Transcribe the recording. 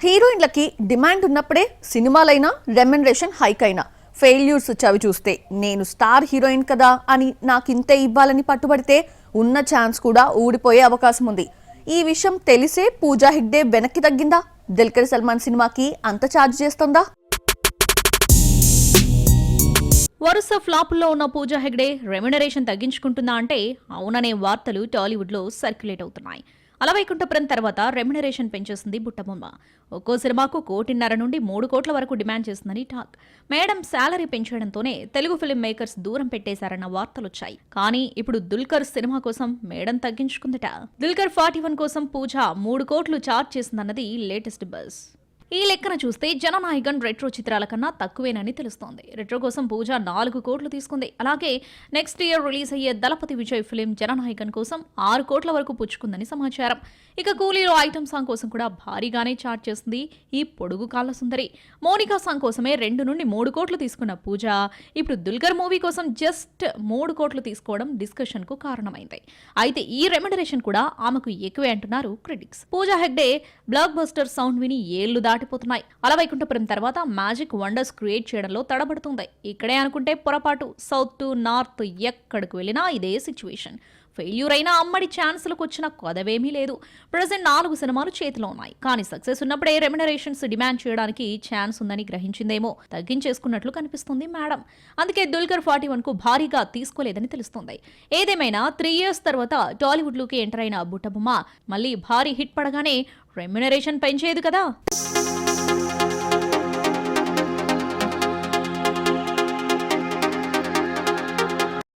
హీరోయిన్లకి demand ఉన్నప్పుడే సినిమాలైనా remuneration hike అయినా failures చవి చూస్తే నేను స్టార్ హీరోయిన్ కదా అని నాకింతే ఇవ్వాలని పట్టుబడితే ఉన్న ఛాన్స్ కూడా ఊడిపోయే అవకాశం ఉంది. ఈ విషయం తెలిసే పూజా హెగ్డే వెనక్కి తగ్గిందా? దుల్కర్ సల్మాన్ సినిమాకి అంత ఛార్జ్ చేస్తోందా? వరుస ఫ్లాపుల్లో ఉన్న పూజా హెగ్డే రెమ్యునరేషన్ తగ్గించుకుంటుందా అంటే అవుననే వార్తలు టాలీవుడ్లో సర్క్యులేట్ అవుతున్నాయి. అలవైకుంఠపురం తర్వాత రెమ్యునరేషన్ పెంచేసింది బుట్టబొమ్మ. ఒక్కో సినిమాకు 1.5 నుండి 3 కోట్ల వరకు డిమాండ్ చేస్తుందని టాక్. మేడం శాలరీ పెంచడంతోనే తెలుగు ఫిల్మ్ మేకర్స్ దూరం పెట్టేశారన్న వార్తలొచ్చాయి. కానీ ఇప్పుడు దుల్కర్ సినిమా కోసం మేడం తగ్గించుకుందట. దుల్కర్ 41 కోసం పూజ 3 కోట్లు ఛార్జ్ చేసిందన్నది లేటెస్ట్ బజ్. ఈ లెక్కన చూస్తే జననాయకన్ రెట్రో చిత్రాల కన్నా తక్కువేనని తెలుస్తోంది. రెట్రో కోసం పూజ 4 కోట్లు తీసుకుంది. అలాగే నెక్స్ట్ ఇయర్ రిలీజ్ అయ్యే దళపతి విజయ్ ఫిలిం జననాయకన్ కోసం 6 కోట్ల వరకు పుచ్చుకుందని సమాచారం. ఇక కూలీలో ఐటమ్ సాంగ్ కోసం కూడా భారీగానే చార్జ్ చేస్తుంది ఈ పొడుగు కాళ్ల సుందరి. మోనికా సాంగ్ కోసమే 2 నుండి 3 కోట్లు తీసుకున్న పూజ ఇప్పుడు దుల్కర్ మూవీ కోసం జస్ట్ 3 కోట్లు తీసుకోవడం డిస్కషన్ కు కారణమైంది. అయితే ఈ రెమ్యునరేషన్ కూడా ఆమెకు ఎక్కువే అంటున్నారు critics. Pooja Hegde block buster sound విని ఏళ్లు దాటిపోతున్నాయి. అలవైకుంఠపురం తర్వాత మ్యాజిక్ వండర్స్ క్రియేట్ చేయడంలో తడబడుతుంది. ఇక్కడే అనుకుంటే పొరపాటు. సౌత్ టు నార్త్ ఎక్కడికి వెళ్ళినా ఇదే సిచ్యువేషన్. ఫెయిల్యూర్ అయినా అమ్మడి ఛాన్సులకు వచ్చిన కొదవేమీ లేదు. ప్రజెంట్ 4 సినిమాలు చేతిలో ఉన్నాయి. కానీ సక్సెస్ ఉన్నప్పుడే రెమ్యునరేషన్స్ డిమాండ్ చేయడానికి ఛాన్స్ ఉందని గ్రహించిందేమో తగ్గించేసుకున్నట్లు కనిపిస్తుంది మేడం. అందుకే దుల్కర్ 41 కు భారీగా తీసుకోలేదని తెలుస్తుంది. ఏదేమైనా 3 years తర్వాత టాలీవుడ్ లోకి ఎంటర్ అయిన బుట్టబొమ్మ మళ్ళీ భారీ హిట్ పడగానే రెమ్యునరేషన్ పెంచేది కదా.